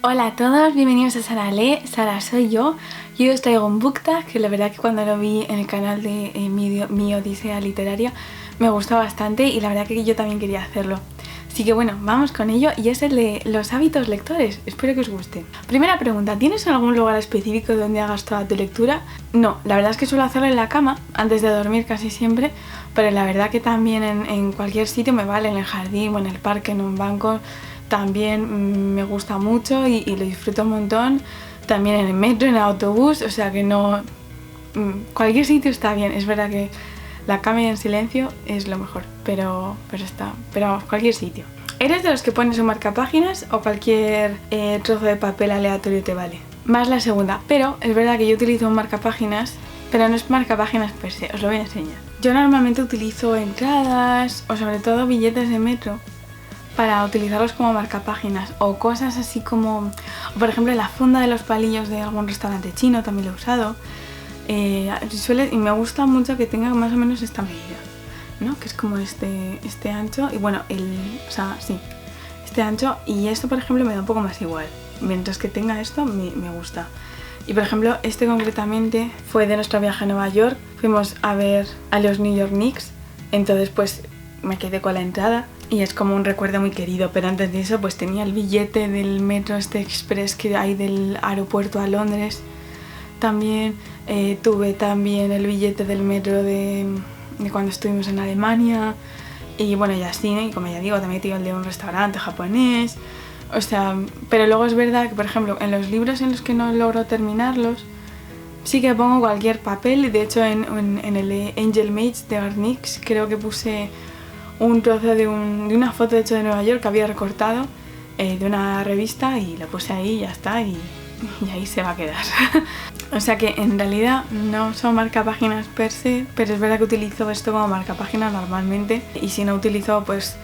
Hola a todos, bienvenidos a Sara Lee. Sara soy yo y hoy os traigo un book tag que la verdad que cuando lo vi en el canal de mi Odisea Literaria me gustó bastante y la verdad que yo también quería hacerlo. Así que bueno, vamos con ello y es el de los hábitos lectores. Espero que os guste. Primera pregunta, ¿tienes algún lugar específico donde hagas toda tu lectura? No, la verdad es que suelo hacerlo en la cama antes de dormir casi siempre, pero la verdad que también en cualquier sitio me vale, en el jardín o en el parque, en un banco. También me gusta mucho y lo disfruto un montón. También en el metro, en el autobús, o sea que no... Cualquier sitio está bien. Es verdad que la cama y en silencio es lo mejor, pero vamos, cualquier sitio. ¿Eres de los que pones un marcapáginas o cualquier trozo de papel aleatorio te vale? Más la segunda, pero es verdad que yo utilizo un marcapáginas, pero no es marcapáginas per se, os lo voy a enseñar. Yo normalmente utilizo entradas o sobre todo billetes de metro para utilizarlos como marcapáginas o cosas así como, por ejemplo, la funda de los palillos de algún restaurante chino también lo he usado. Y me gusta mucho que tenga más o menos esta medida, ¿no? Que es como este ancho y bueno, este ancho, y esto por ejemplo me da un poco más igual, mientras que tenga esto me gusta. Y por ejemplo este concretamente fue de nuestro viaje a Nueva York, fuimos a ver a los New York Knicks, entonces pues me quedé con la entrada y es como un recuerdo muy querido, pero antes de eso pues tenía el billete del metro express que hay del aeropuerto a Londres. También tuve también el billete del metro de cuando estuvimos en Alemania y bueno, ya así, ¿no? Y como ya digo, también tengo el de un restaurante japonés, o sea, pero luego es verdad que por ejemplo en los libros en los que no logro terminarlos sí que pongo cualquier papel, y de hecho en el de Angel Mates de Barnix creo que puse un trozo de una foto de hecho de Nueva York que había recortado de una revista y lo puse ahí y ya está, y ahí se va a quedar. O sea que en realidad no son marcapáginas per se, pero es verdad que utilizo esto como marcapáginas normalmente, y si no utilizo pues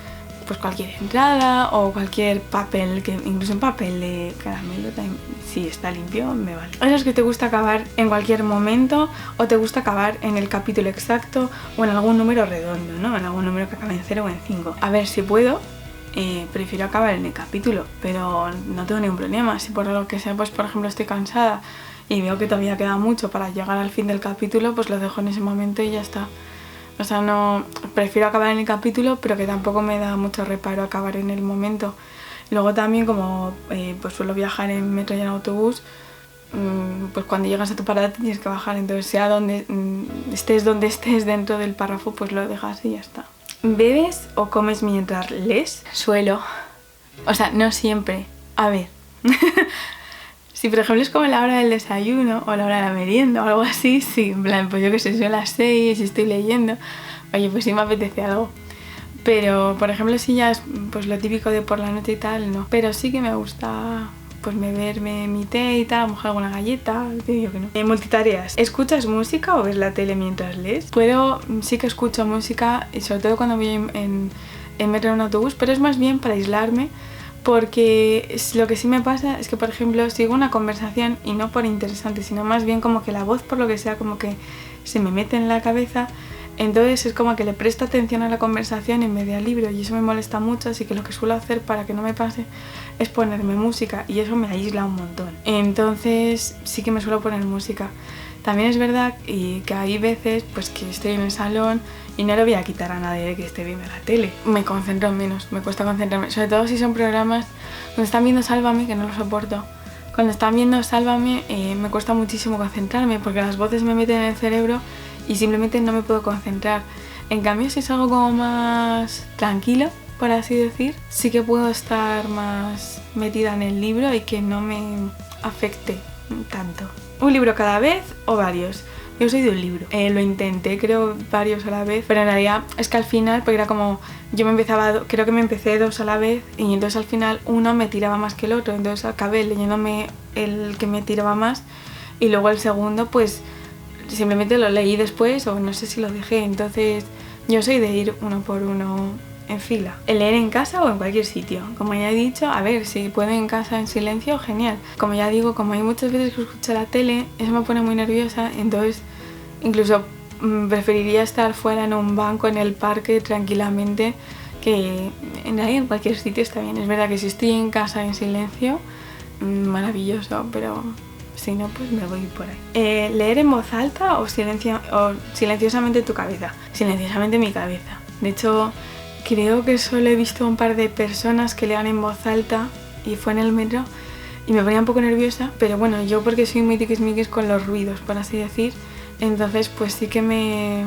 cualquier entrada o cualquier papel, que incluso un papel de caramelo también, si está limpio me vale. O es que te gusta acabar en cualquier momento o te gusta acabar en el capítulo exacto o en algún número redondo, ¿no? En algún número que acabe en 0 o en 5. A ver, si puedo, prefiero acabar en el capítulo, pero no tengo ningún problema. Si por lo que sea, pues por ejemplo estoy cansada y veo que todavía queda mucho para llegar al fin del capítulo, pues lo dejo en ese momento y ya está. O sea, no, prefiero acabar en el capítulo, pero que tampoco me da mucho reparo acabar en el momento. Luego también, como pues suelo viajar en metro y en autobús, pues cuando llegas a tu parada te tienes que bajar, entonces sea donde estés dentro del párrafo, pues lo dejas y ya está. ¿Bebes o comes mientras lees? Suelo. O sea, no siempre. A ver. Si por ejemplo es como la hora del desayuno o la hora de la merienda o algo así, sí, en plan, pues yo que sé, son las 6 y estoy leyendo, oye, pues sí me apetece algo. Pero por ejemplo si ya es pues lo típico de por la noche y tal, no. Pero sí que me gusta pues beberme mi té y tal, a lo mejor alguna galleta, te digo que no. Multitareas, ¿escuchas música o ves la tele mientras lees? Sí que escucho música, y sobre todo cuando voy en metro o en autobús, pero es más bien para aislarme. Porque lo que sí me pasa es que, por ejemplo, sigo una conversación y no por interesante, sino más bien como que la voz, por lo que sea, como que se me mete en la cabeza. Entonces es como que le presto atención a la conversación en vez de al libro, y eso me molesta mucho, así que lo que suelo hacer para que no me pase es ponerme música, y eso me aísla un montón. Entonces sí que me suelo poner música. También es verdad que hay veces pues que estoy en el salón y no le voy a quitar a nadie de que esté viendo la tele. Me concentro menos, me cuesta concentrarme, sobre todo si son programas donde están viendo Sálvame, que no lo soporto. Cuando están viendo Sálvame me cuesta muchísimo concentrarme porque las voces me meten en el cerebro y simplemente no me puedo concentrar. En cambio, si es algo como más tranquilo, por así decir, sí que puedo estar más metida en el libro y que no me afecte tanto. ¿Un libro cada vez o varios? Yo soy de un libro. Lo intenté, creo, varios a la vez, pero en realidad es que al final, porque era como, creo que me empecé 2 a la vez, y entonces al final uno me tiraba más que el otro, entonces acabé leyéndome el que me tiraba más, y luego el segundo pues simplemente lo leí después, o no sé si lo dejé. Entonces yo soy de ir uno por uno en fila. El leer en casa o en cualquier sitio. Como ya he dicho, a ver, si puedo en casa en silencio, genial. Como ya digo, como hay muchas veces que escucho la tele, eso me pone muy nerviosa, entonces incluso preferiría estar fuera en un banco en el parque tranquilamente, que en cualquier sitio está bien. Es verdad que si estoy en casa en silencio, maravilloso, pero si no, pues me voy por ahí. ¿Leer en voz alta o silenciosamente tu cabeza? Silenciosamente mi cabeza. De hecho, creo que solo he visto un par de personas que lean en voz alta y fue en el metro y me ponía un poco nerviosa, pero bueno, yo porque soy muy tiquismiquis con los ruidos, por así decir, entonces pues sí que me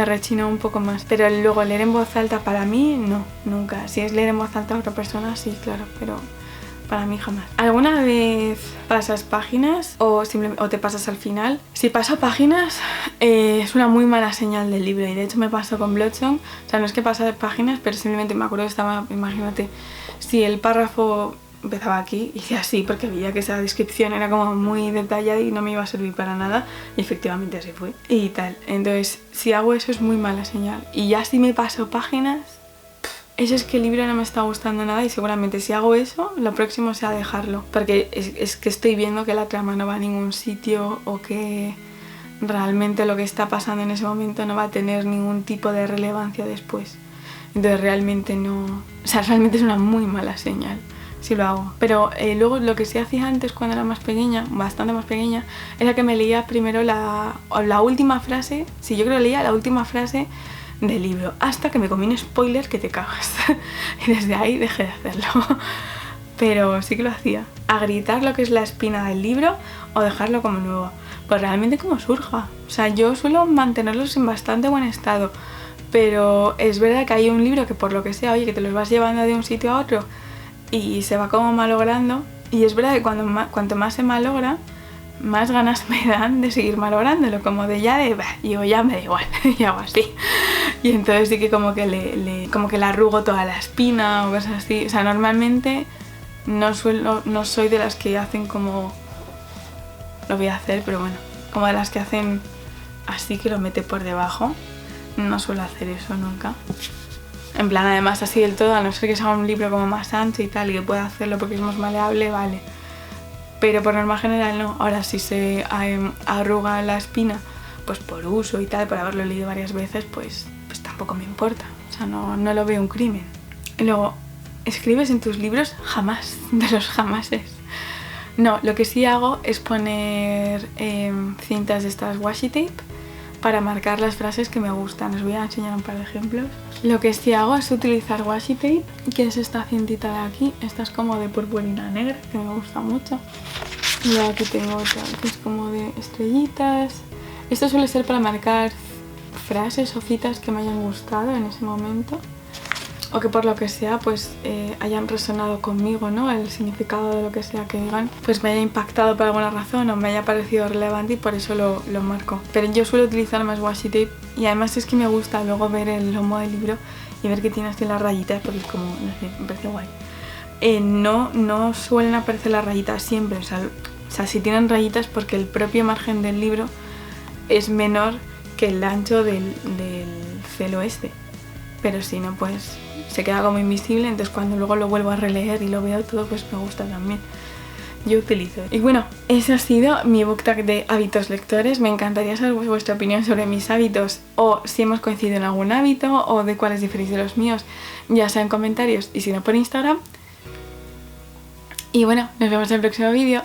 rechinó un poco más. Pero luego leer en voz alta para mí, no, nunca. Si es leer en voz alta a otra persona, sí, claro, pero para mí jamás. ¿Alguna vez pasas páginas o te pasas al final? Si paso páginas es una muy mala señal del libro y de hecho me pasó con Bloodsong. O sea, no es que pasase páginas, pero simplemente me acuerdo que estaba, imagínate, si el párrafo empezaba aquí y decía así porque veía que esa descripción era como muy detallada y no me iba a servir para nada y efectivamente así fue y tal. Entonces si hago eso es muy mala señal y ya si me paso páginas, eso es que el libro no me está gustando nada y seguramente si hago eso lo próximo sea dejarlo porque es que estoy viendo que la trama no va a ningún sitio o que realmente lo que está pasando en ese momento no va a tener ningún tipo de relevancia después. Entonces realmente no, o sea, realmente es una muy mala señal si lo hago. Pero luego lo que sí hacía antes cuando era más pequeña, bastante más pequeña, era que me leía primero la última frase, sí, yo creo que leía la última frase del libro, hasta que me comí un spoiler que te cagas. Y desde ahí dejé de hacerlo. Pero sí que lo hacía. A gritar lo que es la espina del libro o dejarlo como nuevo. Pues realmente como surja. O sea, yo suelo mantenerlos en bastante buen estado. Pero es verdad que hay un libro que por lo que sea, oye, que te los vas llevando de un sitio a otro y se va como malogrando y es verdad que cuanto más se malogra más ganas me dan de seguir malográndolo, como de digo ya me da igual y hago así y entonces sí que como que le arrugo toda la espina o cosas así. O sea, normalmente no soy de las que hacen como lo voy a hacer, pero bueno, como de las que hacen así que lo mete por debajo. No suelo hacer eso nunca. En plan, además así del todo, a no ser que sea un libro como más ancho y tal y que pueda hacerlo porque es más maleable, vale. Pero por norma general no. Ahora si se arruga la espina, pues por uso y tal, por haberlo leído varias veces, pues tampoco me importa. O sea, no lo veo un crimen. Y luego, ¿escribes en tus libros? Jamás, de los jamases. No, lo que sí hago es poner cintas de estas washi tape para marcar las frases que me gustan. Os voy a enseñar un par de ejemplos. Lo que sí hago es utilizar washi tape, que es esta cintita de aquí. Esta es como de purpurina negra, que me gusta mucho. Y luego aquí tengo otra, que es como de estrellitas. Esto suele ser para marcar frases o citas que me hayan gustado en ese momento. O que por lo que sea pues hayan resonado conmigo, ¿no? El significado de lo que sea que digan pues me haya impactado por alguna razón o me haya parecido relevante y por eso lo marco. Pero yo suelo utilizar más washi tape y además es que me gusta luego ver el lomo del libro y ver que tiene así las rayitas porque es como, no sé, me parece guay. No suelen aparecer las rayitas siempre, o sea, si tienen rayitas porque el propio margen del libro es menor que el ancho del celo este. Pero si no, pues se queda como invisible, entonces cuando luego lo vuelvo a releer y lo veo todo, pues me gusta también. Yo utilizo. Y bueno, ese ha sido mi book tag de hábitos lectores. Me encantaría saber vuestra opinión sobre mis hábitos o si hemos coincidido en algún hábito o de cuáles diferís de los míos, ya sea en comentarios y si no por Instagram. Y bueno, nos vemos en el próximo vídeo.